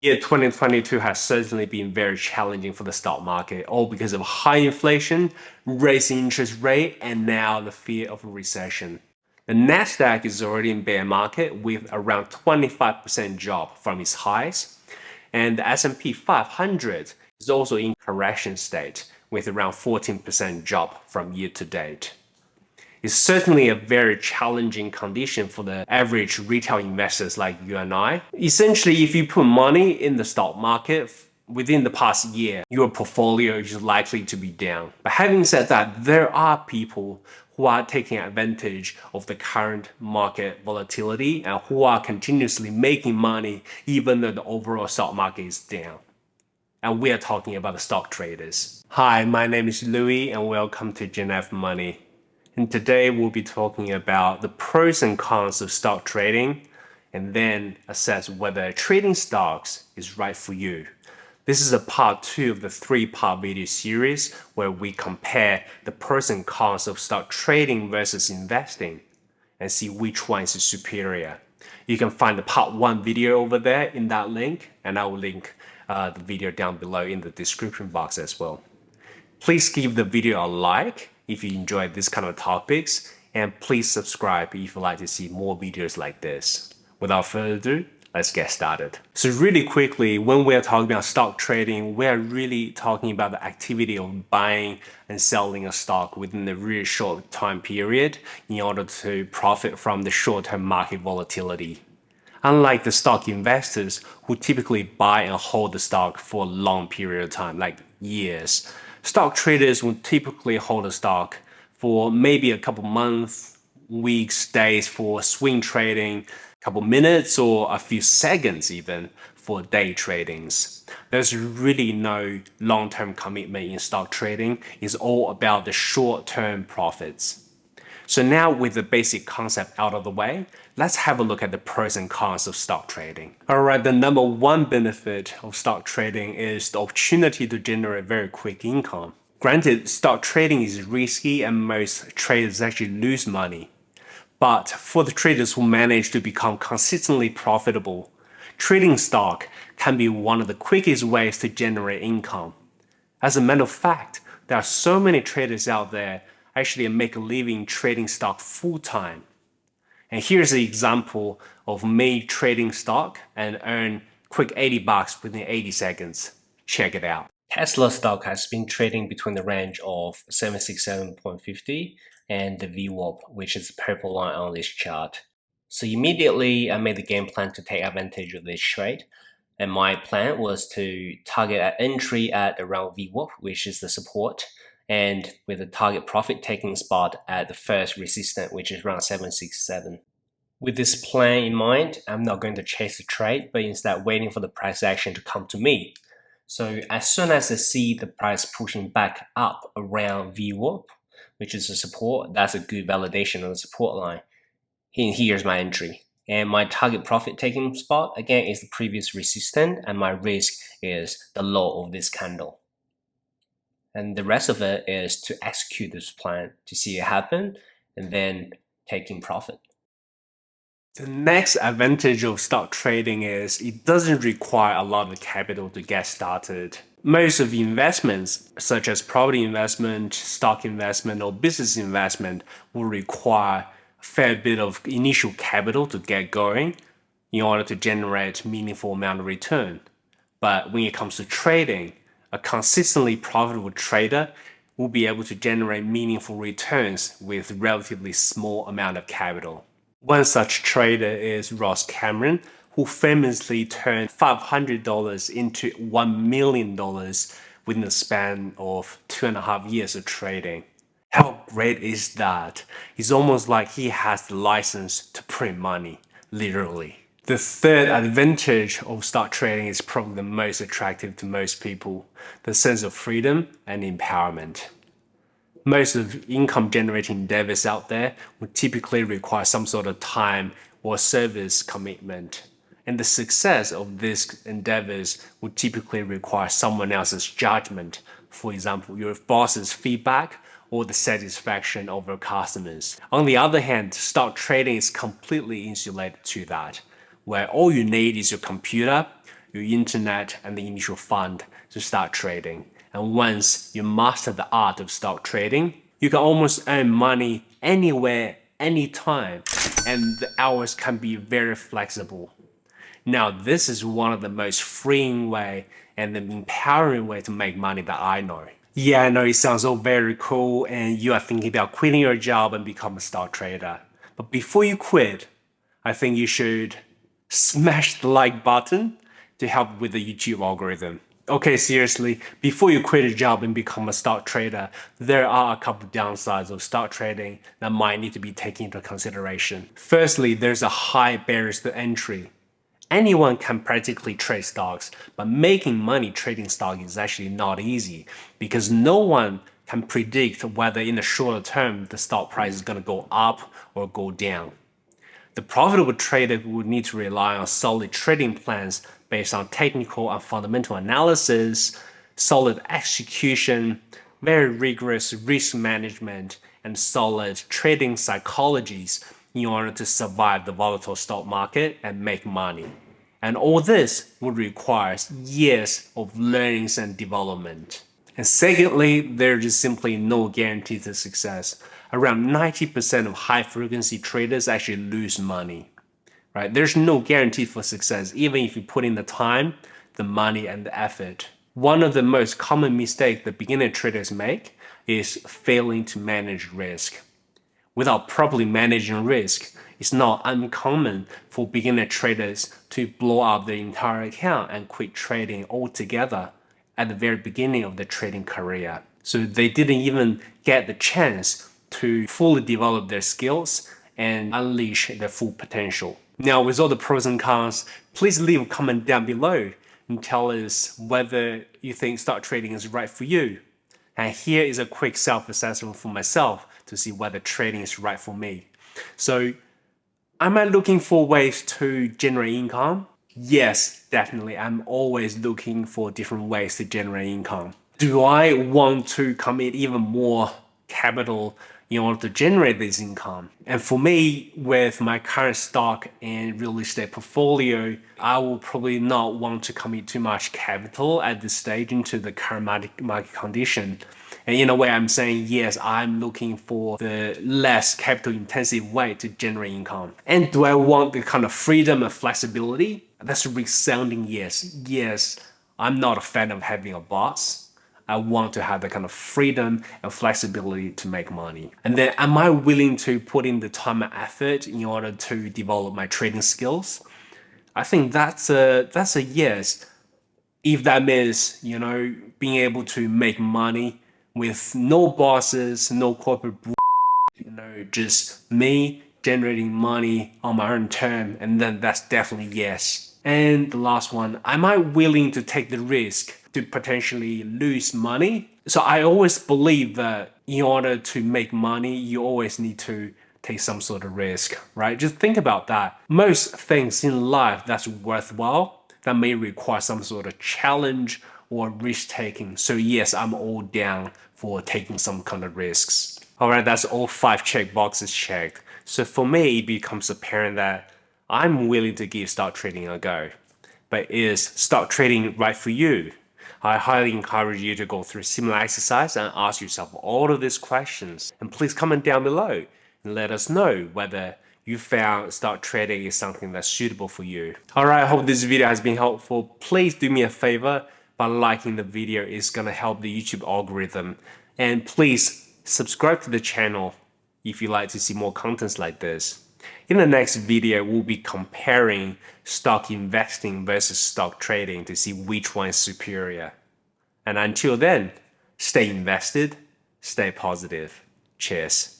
Year 2022 has certainly been very challenging for the stock market, all because of high inflation, raising interest rate, and now the fear of a recession. The Nasdaq is already in bear market with around 25% drop from its highs, and the S&P 500 is also in correction state with around 14% drop from year to date. It's certainly a very challenging condition for the average retail investors like you and I. Essentially, if you put money in the stock market within the past year, your portfolio is likely to be down. But having said that, there are people who are taking advantage of the current market volatility and who are continuously making money even though the overall stock market is down. And we are talking about the stock traders. Hi, my name is Louis and welcome to GENF Money. And today we'll be talking about the pros and cons of stock trading and then assess whether trading stocks is right for you. This is a part 2 of the 3-part video series where we compare the pros and cons of stock trading versus investing and see which one is superior. You can find the part 1 video over there in that link, and I will link the video down below in the description box as well. Please give the video a like if you enjoy this kind of topics, and please subscribe if you'd like to see more videos like this. Without further ado, let's get started. So really quickly, when we're talking about stock trading, we're really talking about the activity of buying and selling a stock within a really short time period in order to profit from the short-term market volatility. Unlike the stock investors who typically buy and hold the stock for a long period of time, like years, stock traders will typically hold a stock for maybe a couple months, weeks, days for swing trading, a couple minutes or a few seconds even for day tradings. There's really no long-term commitment in stock trading. It's all about the short-term profits. So now with the basic concept out of the way, let's have a look at the pros and cons of stock trading. Alright, the number 1 benefit of stock trading is the opportunity to generate very quick income. Granted, stock trading is risky and most traders actually lose money. But for the traders who manage to become consistently profitable, trading stock can be one of the quickest ways to generate income. As a matter of fact, there are so many traders out there actually make a living trading stock full-time. And here's an example of me trading stock and earn quick $80 within 80 seconds. Check it out. Tesla stock has been trading between the range of 767.50 and the VWAP, which is the purple line on this chart. So immediately I made the game plan to take advantage of this trade. And my plan was to target an entry at around VWAP, which is the support, and with a target profit taking spot at the first resistance, which is around 767. With this plan in mind, I'm not going to chase the trade, but instead waiting for the price action to come to me. So as soon as I see the price pushing back up around VWAP, which is a support, that's a good validation of the support line. Here's my entry. And my target profit taking spot, again, is the previous resistance, and my risk is the low of this candle. And the rest of it is to execute this plan to see it happen and then taking profit. The next advantage of stock trading is it doesn't require a lot of capital to get started. Most of the investments, such as property investment, stock investment, or business investment, will require a fair bit of initial capital to get going in order to generate meaningful amount of return. But when it comes to trading, a consistently profitable trader will be able to generate meaningful returns with relatively small amount of capital. One such trader is Ross Cameron, who famously turned $500 into $1 million within the span of 2.5 years of trading. How great is that? It's almost like he has the license to print money, literally. The third advantage of stock trading is probably the most attractive to most people, the sense of freedom and empowerment. Most of income generating endeavors out there would typically require some sort of time or service commitment. And the success of these endeavors would typically require someone else's judgment, for example, your boss's feedback or the satisfaction of your customers. On the other hand, stock trading is completely insulated to that, where all you need is your computer, your internet and the initial fund to start trading. And once you master the art of stock trading, you can almost earn money anywhere, anytime, and the hours can be very flexible. Now, this is one of the most freeing way and the empowering way to make money that I know. Yeah, I know it sounds all very cool and you are thinking about quitting your job and become a stock trader. But before you quit, I think you should smash the like button to help with the YouTube algorithm. Okay, seriously, before you quit a job and become a stock trader, there are a couple of downsides of stock trading that might need to be taken into consideration. Firstly, there's a high barriers to entry. Anyone can practically trade stocks, but making money trading stock is actually not easy because no one can predict whether in the shorter term the stock price is going to go up or go down. The profitable trader would need to rely on solid trading plans based on technical and fundamental analysis, solid execution, very rigorous risk management, and solid trading psychologies in order to survive the volatile stock market and make money. And all this would require years of learnings and development. And secondly, there's just simply no guarantee to success. Around 90% of high-frequency traders actually lose money, right? There's no guarantee for success, even if you put in the time, the money, and the effort. One of the most common mistakes that beginner traders make is failing to manage risk. Without properly managing risk, it's not uncommon for beginner traders to blow up their entire account and quit trading altogether at the very beginning of their trading career. So they didn't even get the chance to fully develop their skills and unleash their full potential. Now, with all the pros and cons, please leave a comment down below and tell us whether you think stock trading is right for you. And here is a quick self-assessment for myself to see whether trading is right for me. So, am I looking for ways to generate income? Yes, definitely. I'm always looking for different ways to generate income. Do I want to commit even more capital in order to generate this income? And for me, with my current stock and real estate portfolio, I will probably not want to commit too much capital at this stage into the current market condition. And in a way, I'm saying, yes, I'm looking for the less capital intensive way to generate income. And do I want the kind of freedom and flexibility? That's a resounding yes. Yes, I'm not a fan of having a boss. I want to have the kind of freedom and flexibility to make money. And then am I willing to put in the time and effort in order to develop my trading skills? I think that's a yes. If that means, being able to make money with no bosses, no corporate, just me generating money on my own term, and then that's definitely yes. And the last one, am I willing to take the risk to potentially lose money? So I always believe that in order to make money, you always need to take some sort of risk, right? Just think about that. Most things in life that's worthwhile, that may require some sort of challenge or risk taking. So yes, I'm all down for taking some kind of risks. All right, that's all 5 check boxes checked. So for me, it becomes apparent that I'm willing to give stock trading a go. But is stock trading right for you? I highly encourage you to go through similar exercise and ask yourself all of these questions. And please comment down below and let us know whether you found stock trading is something that's suitable for you. All right, I hope this video has been helpful. Please do me a favor by liking the video. It's gonna help the YouTube algorithm. And please subscribe to the channel if you like to see more contents like this. In the next video, we'll be comparing stock investing versus stock trading to see which one is superior. And until then, stay invested, stay positive. Cheers.